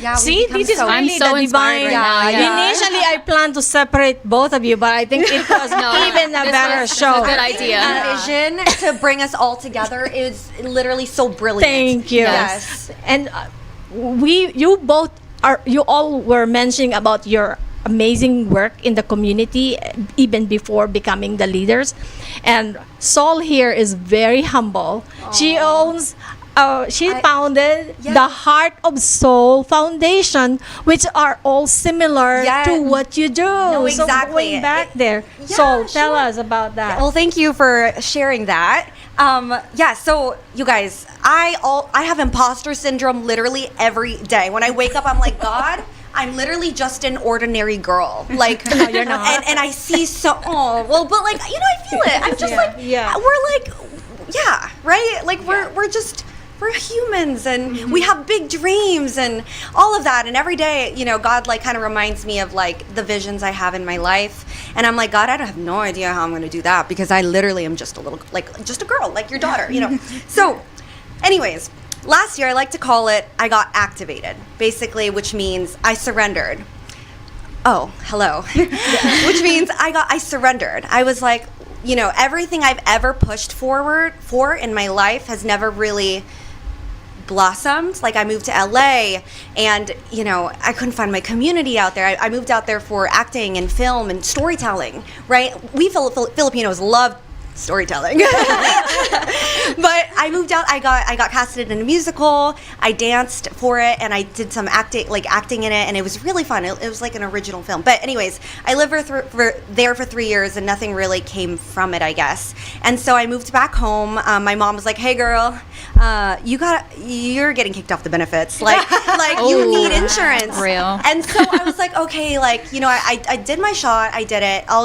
Yeah, we See, become this is so- really I'm so the inspired divine. right now, yeah. Initially, I planned to separate both of you, but I think it was even a This better was show. a good idea. The vision to bring us all together is literally so brilliant. Thank you. Yes. And you all were mentioning about your amazing work in the community even before becoming the leaders. And Sol here is very humble. She owns she founded yeah. the Heart of Soul Foundation, which are all similar Yeah. to what you do. No, So exactly. going back there. Yeah, Sol, tell sure. us about that. Well, thank you for sharing that. So you guys, I have imposter syndrome literally every day. When I wake up, I'm like, God, I'm literally just an ordinary girl. Like, No, you're not. And I see but like, I feel it. I'm just we're like, yeah, right? Like we're humans and we have big dreams and all of that. And every day, God like kind of reminds me of like the visions I have in my life. And I'm like, God, I have no idea how I'm going to do that because I literally am just just a girl, like your daughter, So anyways, last year I like to call it, I got activated, basically, which means I surrendered. Oh, hello. Which means I surrendered. I was like, everything I've ever pushed forward for in my life has never really blossomed. Like I moved to LA and I couldn't find my community out there. I moved out there for acting and film and storytelling, right? We Filipinos love storytelling. But I moved out, I got casted in a musical, I danced for it, and I did some acting in it, and it was really fun. It was like an original film. But anyways, I lived there for 3 years and nothing really came from it, I guess. And so I moved back home. My mom was like, hey girl, you're getting kicked off the benefits. Like you need insurance. Real. And so I was like, okay, I did my shot, I did it. I'll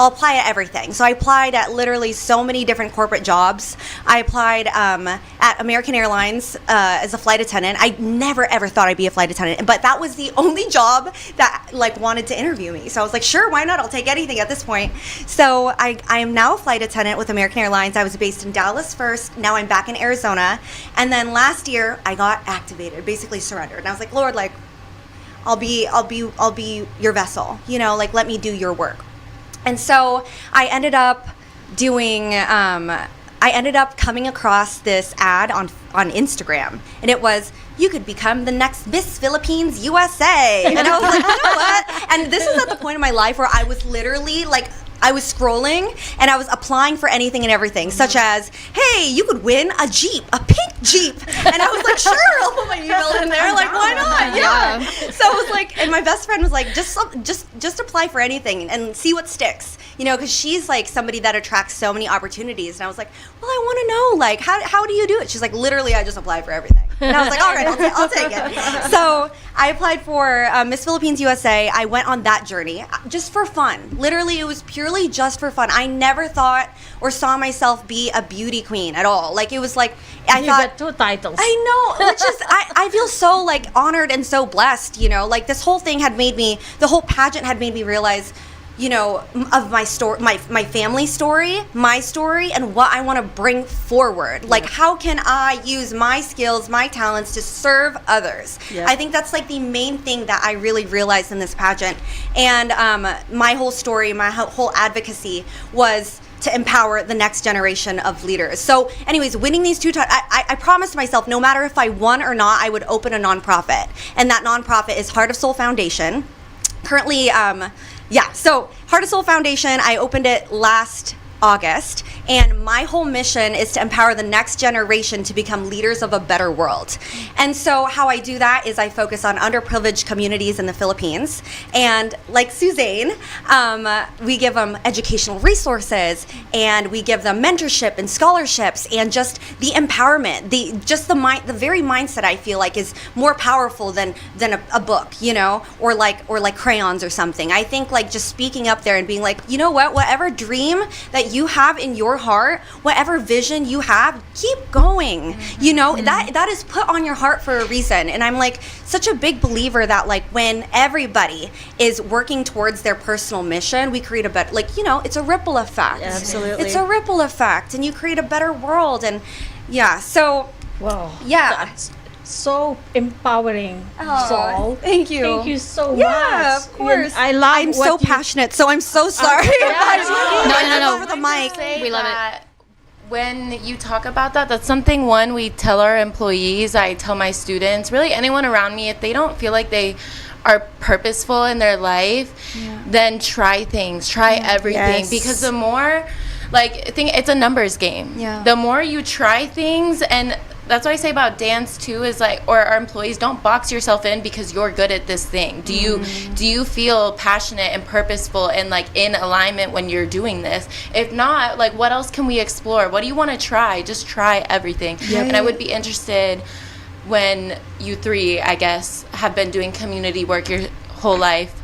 apply at everything. So I applied at literally so many different corporate jobs. I applied at American Airlines as a flight attendant. I never ever thought I'd be a flight attendant, but that was the only job that wanted to interview me. So I was like, sure, why not? I'll take anything at this point. So I am now a flight attendant with American Airlines. I was based in Dallas first. Now I'm back in Arizona. And then last year I got activated, basically surrendered. And I was like, Lord, I'll be your vessel. Let me do your work. And so I ended up coming across this ad on Instagram, and it was, you could become the next Miss Philippines USA. And I was like, you know what? And this is at the point in my life where I was literally I was scrolling and I was applying for anything and everything, such as, hey, you could win a Jeep, a pink Jeep. And I was like, sure, I'll put my email in there. Like, why not? Yeah. So I was like, and my best friend was like, just apply for anything and see what sticks. Because she's like somebody that attracts so many opportunities. And I was like, well, I want to know, how do you do it? She's like, literally, I just apply for everything. And I was like, all right, I'll take it. So I applied for Miss Philippines USA. I went on that journey just for fun. Literally, it was purely just for fun. I never thought or saw myself be a beauty queen at all. It was like, I You thought, got 2 titles. I know, which is, I feel so honored and so blessed, this whole thing the whole pageant had made me realize, of my story, my family story, my story, and what I want to bring forward. How can I use my skills, my talents to serve others? Yeah. I think that's the main thing that I really realized in this pageant. And my whole story, my whole advocacy was to empower the next generation of leaders. So anyways, winning these 2 titles, I promised myself no matter if I won or not, I would open a nonprofit. And that nonprofit is Heart of Soul Foundation. Currently, so Heart of Soul Foundation, I opened it last August, and my whole mission is to empower the next generation to become leaders of a better world. And so how I do that is I focus on underprivileged communities in the Philippines, and like Suzanne, we give them educational resources, and we give them mentorship and scholarships, and just the empowerment, the very mindset I feel like is more powerful than a book, or like crayons or something. I think just speaking up there and being like, you know what, whatever dream that that you have in your heart, whatever vision you have, keep going. You know, that is put on your heart for a reason. And I'm like such a big believer that like when everybody is working towards their personal mission, we create a better, like, you know, it's a ripple effect. Yeah, absolutely. It's a ripple effect, and you create a better world. And yeah, so Wow. yeah. That's so empowering, Oh, Sol. thank you. Thank you so much. Yeah, of course. I love I'm so what you- passionate, so I'm so sorry. No. Over the mic. We love it. that when you talk about that, that's something, one, we tell our employees, I tell my students, really anyone around me, if they don't feel like they are purposeful in their life, then try things, try everything. Yes. Because the more, like, I think it's a numbers game. Yeah. The more you try things, and that's what I say about dance too, is like, or our employees, don't box yourself in because you're good at this thing. Do you feel passionate and purposeful and like in alignment when you're doing this? If not, like, what else can we explore? What do you want to try? Just try everything. And I would be interested, when you three, I guess, have been doing community work your whole life,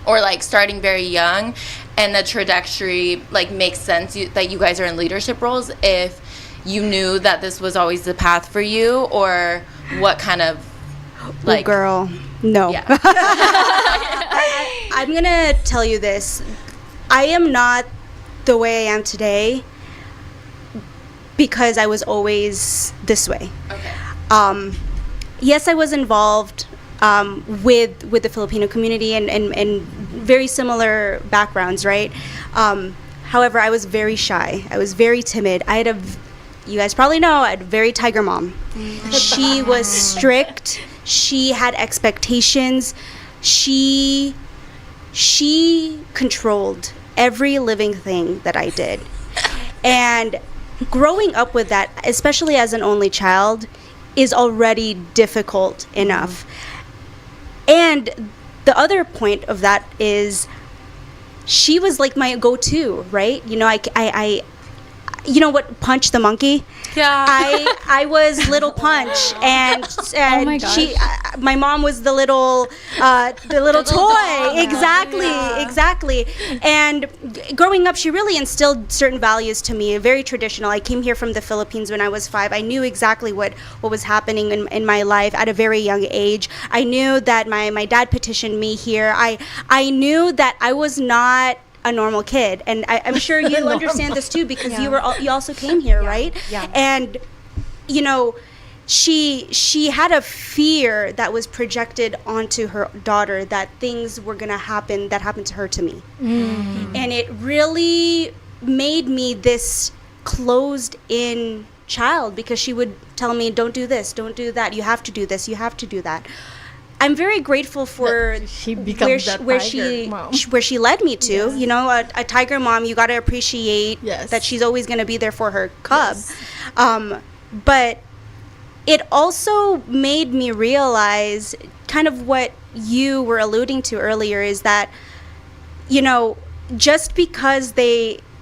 or like starting very young, and the trajectory like makes sense, that you guys are in leadership roles, if you knew that this was always the path for you, or what kind of like girl, no. Yeah. I'm gonna tell you this. I am not the way I am today because I was always this way. Okay. Yes, I was involved with the Filipino community and very similar backgrounds, right? However, I was very shy. I was very timid. You guys probably know, I had a very tiger mom. She was strict. She had expectations. She controlled every living thing that I did. And growing up with that, especially as an only child, is already difficult enough. And the other point of that is she was like my go-to, right? You know, I you know what, Punch the monkey? Yeah. I was Little Punch, and my she, my mom was the little toy. dog. Exactly. And growing up, she really instilled certain values to me. Very traditional. I came here from the Philippines when I was 5. I knew exactly what was happening in my life at a very young age. I knew that my dad petitioned me here. I knew that I was not a normal kid, and I'm sure you understand this too, because you also came here, right? Yeah. And you know, she had a fear that was projected onto her daughter, that things were gonna happen that happened to her to me, and it really made me this closed in child, because she would tell me, don't do this, don't do that, you have to do this, you have to do that. I'm very grateful for She becomes where she led me to. Yes. You know, a tiger mom, you got to appreciate Yes. that she's always going to be there for her cub. But it also made me realize kind of what you were alluding to earlier, is that, you know, just because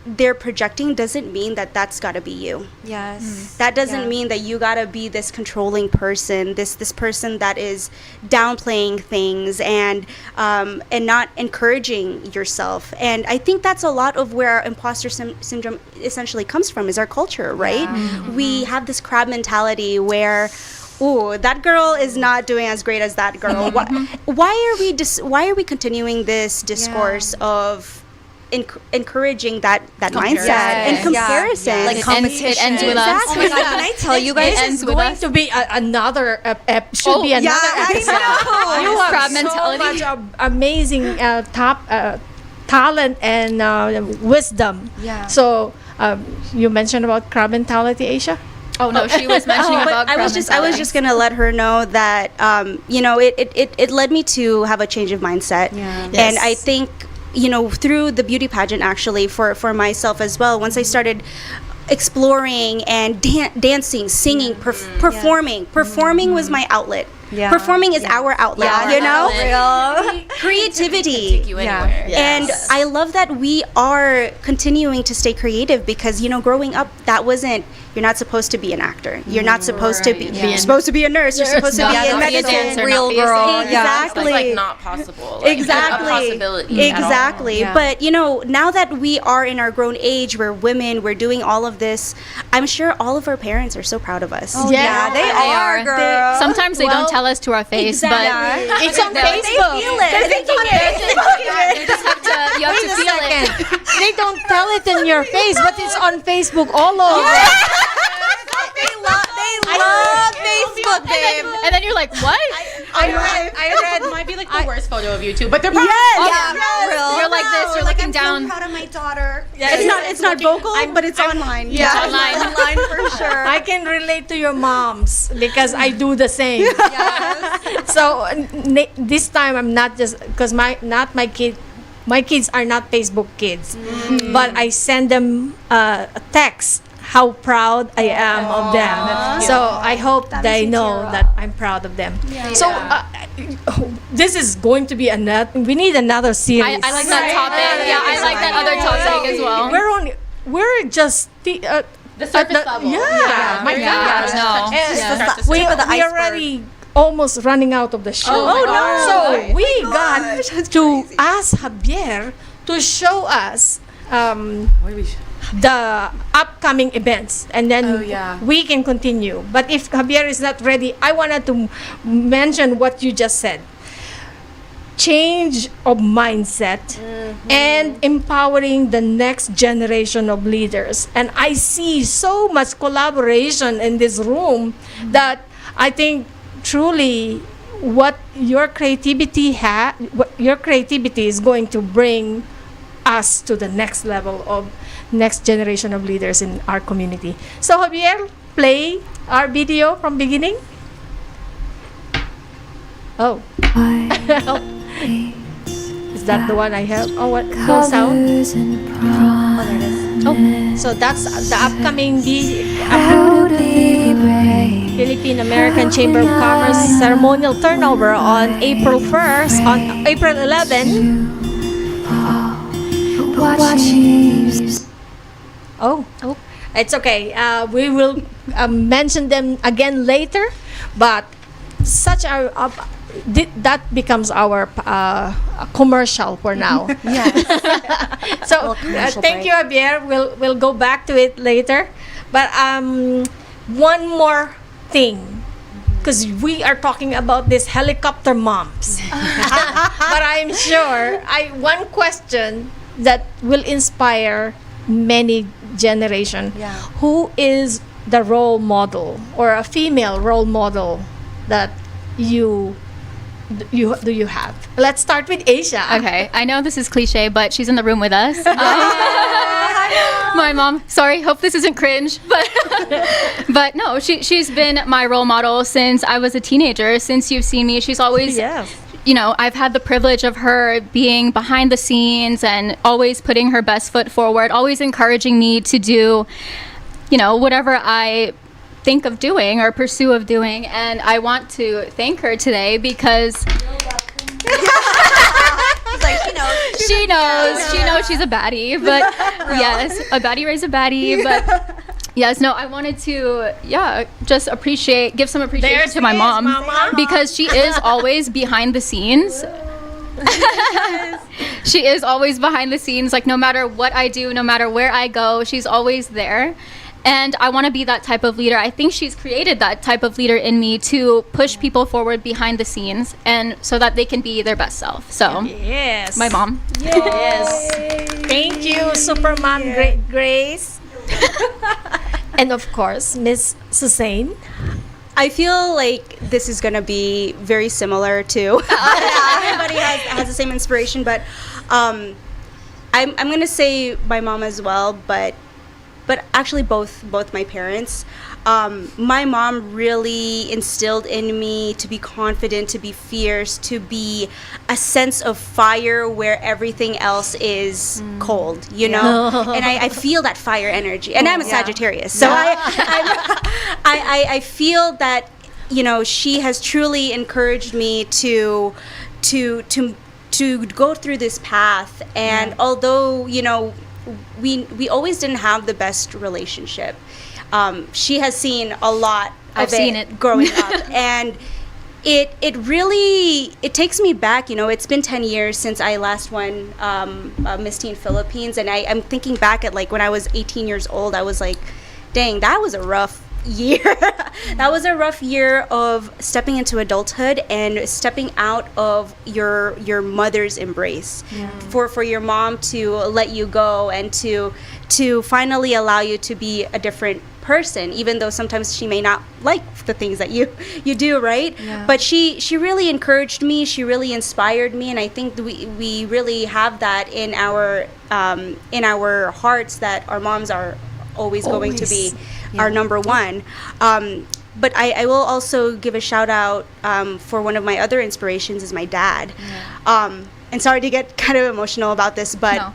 they're projecting doesn't mean that that's got to be you. Yes. That doesn't mean that you gotta be this controlling person, this person that is downplaying things and not encouraging yourself. And I think that's a lot of where our imposter syndrome essentially comes from, is our culture, right? We have this crab mentality where, ooh, that girl is not doing as great as that girl. Why are we continuing this discourse of encouraging that mindset and comparison? Like competition. It ends with us. Oh my God, can I tell you guys? It ends It's with going us. to be another should be another episode. I know. You have Crab so mentality. much amazing talent and wisdom. Yeah. So you mentioned about crab mentality, Asia. Oh no, she was mentioning But about I was just gonna let her know that you know, it led me to have a change of mindset. Yeah. And I think, you know, through the beauty pageant, actually, for myself as well, once I started exploring and dancing, singing, performing was my outlet. Yeah. Performing is our outlet, Yeah, you know? Real. Creativity. Take you anywhere. And I love that we are continuing to stay creative, because, you know, growing up, that wasn't you're not supposed to be an actor. You're not supposed to be. You're supposed to be a nurse. You're supposed to be in medicine. Real girl. Exactly. It's like not possible. Like, Exactly. A possibility at all. Exactly. But now that we are in our grown age, we're women, we're doing all of this, I'm sure all of our parents are so proud of us. Yeah, they are, girl. Sometimes they don't tell us to our face, but It's on Facebook. They feel it. They're thinking it. you have to feel it. They don't tell it in your face, but it's on Facebook all over. They love Facebook, babe. And then you're like, what? I read it might be like the worst photo of you too, but they're proud. You're like this. You're looking down. I'm so proud of my daughter. It's not vocal, but it's online. Yeah, online for sure. I can relate to your moms because I do the same. Yes. So this time I'm not just because my kids are not Facebook kids, but I send them a text how proud I am of them. So I hope they know that I'm proud of them. So this is going to be we need another series. I like that topic. Yeah, I like that other topic as well. We're just The surface level. Yeah. My gosh. No. Just the We tip of the are iceberg. already almost running out of the show. Oh, no. So we got to ask Javier to show us the upcoming events, and then we can continue. But if Javier is not ready, I wanted to mention what you just said. Change of mindset and empowering the next generation of leaders. And I see so much collaboration in this room that I think truly what your creativity is going to bring us to the next level of next generation of leaders in our community. So Javier, play our video from beginning. Oh. Is that the one I have? Oh, what? No sound? Oh, there it is. Oh, so that's the upcoming Filipino-American Chamber of Commerce ceremonial turnover on April 1st, on April 11. Oh, it's okay. We will mention them again later, but such that becomes our commercial for now. So thank you, Javier. We'll go back to it later. But one more thing, because we are talking about these helicopter moms. But I'm sure one question that will inspire many generation. Who is the role model or a female role model that you have? Let's start with Asia. Okay, I know this is cliche, but she's in the room with us. My mom. Sorry, hope this isn't cringe, but no, she's been my role model since I was a teenager. Since you've seen me, she's always. I've had the privilege of her being behind the scenes and always putting her best foot forward, always encouraging me to do, whatever I think of doing or pursue of doing. And I want to thank her today because she knows she's a baddie, but yes, a baddie raised a baddie, but yes, no, I wanted to, just give some appreciation to my mom because she is always behind the scenes. She is always behind the scenes, like no matter what I do, no matter where I go, she's always there. And I want to be that type of leader. I think she's created that type of leader in me to push people forward behind the scenes and so that they can be their best self. So, yes, my mom. Yes. Thank you, Super Mom Grace. And of course, Miss Suzanne. I feel like this is gonna be very similar to everybody has the same inspiration, but I'm gonna say my mom as well, but actually both my parents. My mom really instilled in me to be confident, to be fierce, to be a sense of fire where everything else is cold, and I feel that fire energy, and I'm a Sagittarius, so I feel that she has truly encouraged me to go through this path, and although we always didn't have the best relationship, she has seen a lot I've of seen it. growing up. And it really takes me back. It's been 10 years since I last won Miss Teen Philippines, and I'm thinking back at like when I was 18 years old. I was like, dang, that was a rough year. That was a rough year of stepping into adulthood and stepping out of your mother's embrace. For your mom to let you go and to finally allow you to be a different person, even though sometimes she may not like the things that you do, right? But she really encouraged me, she really inspired me, and I think we really have that in our hearts, that our moms are always going to be our number one. But I will also give a shout out for one of my other inspirations is my dad. And sorry to get kind of emotional about this, but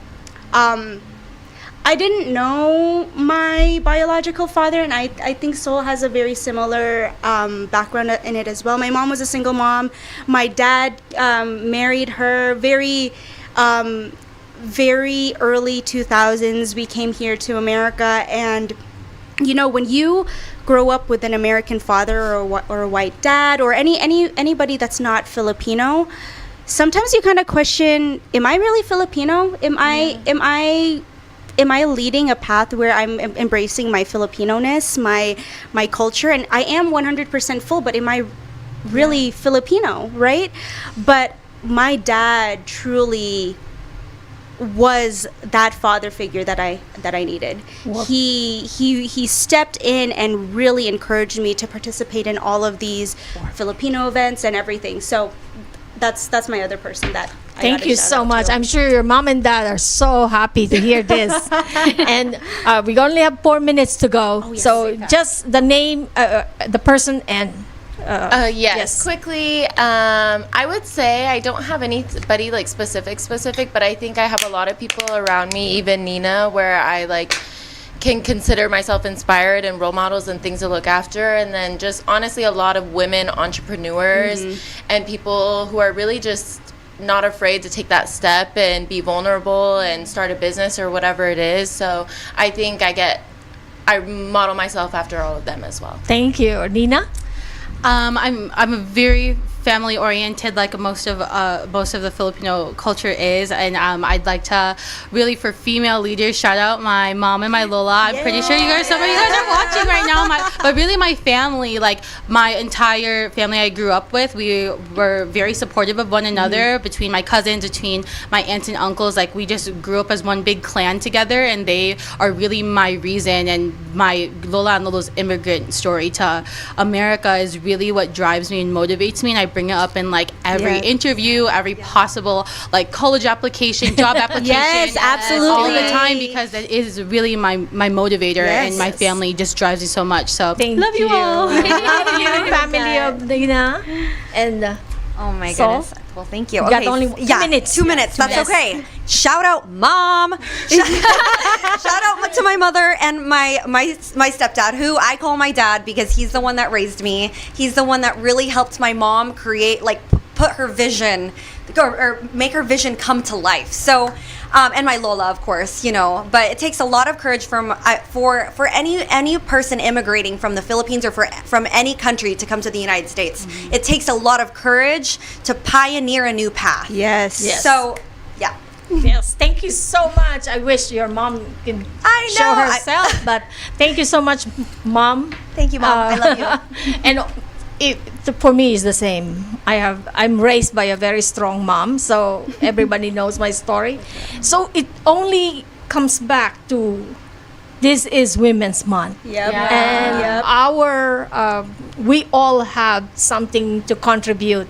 I didn't know my biological father, and I think Sol has a very similar background in it as well. My mom was a single mom. My dad married her very early 2000s. We came here to America, and when you grow up with an American father or a white dad or anybody that's not Filipino, sometimes you kind of question, am I really Filipino? Am I leading a path where I'm embracing my Filipino-ness, my culture? And I am 100% full, but am I really Filipino, right? But my dad truly was that father figure that I needed. He stepped in and really encouraged me to participate in all of these Filipino events and everything. So that's my other person that I Thank gotta you shout so out much. to. I'm sure your mom and dad are so happy to hear this. And we only have 4 minutes to go. yes. So just the name, the person, and Yes. Quickly, I would say I don't have anybody like specific, but I think I have a lot of people around me, even Nina, where I like can consider myself inspired and role models and things to look after. And then just honestly a lot of women entrepreneurs and people who are really just not afraid to take that step and be vulnerable and start a business or whatever it is. So I think I model myself after all of them as well. thank you. Nina? I'm a very family oriented, like most of the Filipino culture is, and I'd like to really, for female leaders, shout out my mom and my Lola. I'm pretty sure some of you guys are watching right now. But really my family, like my entire family I grew up with, we were very supportive of one another, between my cousins, between my aunts and uncles. Like we just grew up as one big clan together, and they are really my reason, and my Lola and Lolo's immigrant story to America is really what drives me and motivates me, and I bring it up in like every interview, every possible like college application, job application. Yes, absolutely. All the time, because that is really my motivator, and my family just drives me so much. So Love you all. Love you, family of Nina. And Oh my Sol? goodness. Well, thank you. You got only 2 minutes. 2 minutes. That's minutes. okay. Shout out, Mom. Shout out to my mother and my stepdad, who I call my dad because he's the one that raised me. He's the one that really helped my mom create, like, put her vision or make her vision come to life. So, and my Lola, of course, but it takes a lot of courage for any person immigrating from the Philippines or from any country to come to the United States. It takes a lot of courage to pioneer a new path. Yes. So, yeah. Yes, thank you so much. I wish your mom could show herself, but thank you so much, Mom. Thank you, Mom. I love you. And for me, it's the same. I'm raised by a very strong mom, so everybody knows my story. So it only comes back to this is Women's Month. Yep. And we all have something to contribute.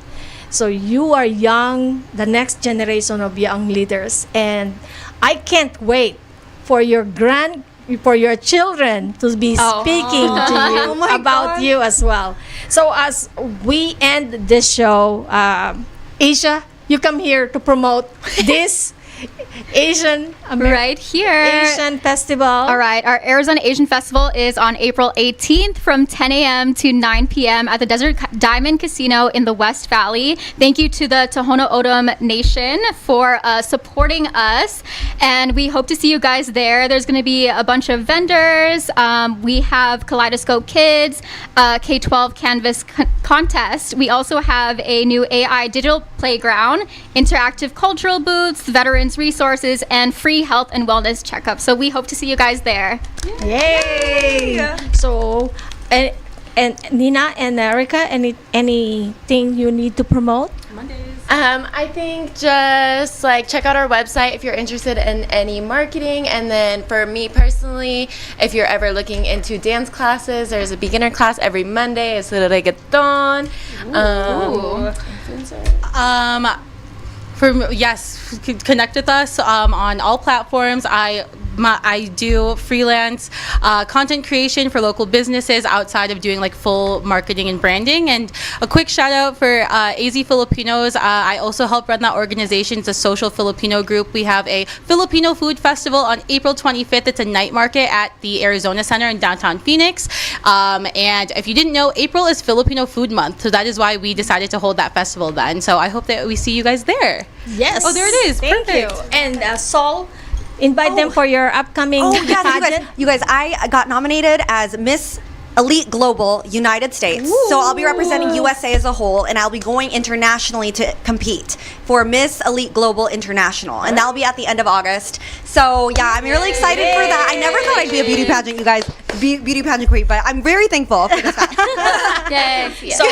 So you are young, the next generation of young leaders, and I can't wait for your children to be speaking to you about you as well. So as we end this show, Asia, you come here to promote this Asian Right here. Asian Festival. All right, our Arizona Asian Festival is on April 18th from 10 a.m. to 9 p.m. at the Desert Diamond Casino in the West Valley. Thank you to the Tohono O'odham Nation for supporting us, and we hope to see you guys there. There's going to be a bunch of vendors. We have Kaleidoscope Kids, K-12 Canvas contest. We also have a new AI digital playground, interactive cultural booths, veterans resources, and free health and wellness checkup. So we hope to see you guys there. Yay! So, and Nina and Erica, anything you need to promote? I think just like check out our website if you're interested in any marketing, and then for me personally, if you're ever looking into dance classes, there's a beginner class every Monday. It's the reggaeton. Yes, connect with us on all platforms. I do freelance content creation for local businesses outside of doing like full marketing and branding. And a quick shout out for AZ Filipinos. I also help run that organization. It's a social Filipino group. We have a Filipino food festival on April 25th. It's a night market at the Arizona Center in downtown Phoenix. And if you didn't know, April is Filipino Food Month. So that is why we decided to hold that festival then. So I hope that we see you guys there. Yes. Oh, there it is. Thank Perfect. you. And Sol, invite them for your upcoming yes, pageant. you guys, I got nominated as Miss Elite Global United States. So I'll be representing USA as a whole, and I'll be going internationally to compete for Miss Elite Global International, and that'll be at the end of August. So yeah, I'm really excited for that. I never thought I'd be a beauty pageant, you guys, beauty pageant queen, but I'm very thankful for this. Yes. So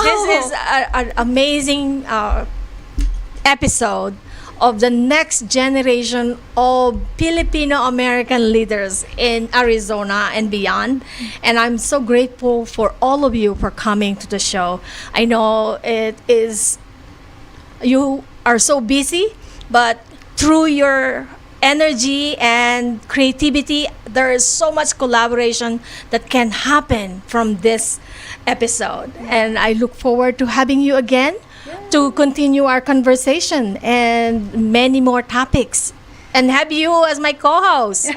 this is an amazing episode of the next generation of Filipino-American leaders in Arizona and beyond. And I'm so grateful for all of you for coming to the show. I know you are so busy, but through your energy and creativity, there is so much collaboration that can happen from this episode. And I look forward to having you again to continue our conversation and many more topics, and have you as my co-host. This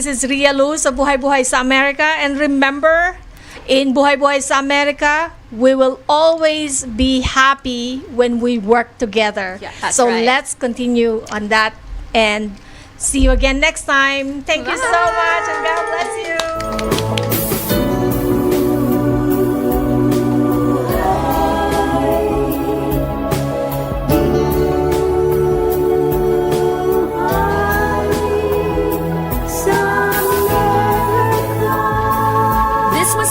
is Rhia Luz of Buhay Buhay sa Amerika, and remember, in Buhay Buhay sa Amerika, we will always be happy when we work together. That's so right. let's continue on that, and see you again next time. Thank you so much, and God bless you.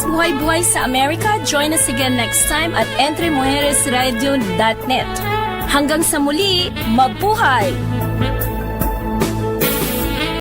Buhay Buhay sa Amerika. Join us again next time at entremujeresradio.net. Hanggang sa muli, mabuhay!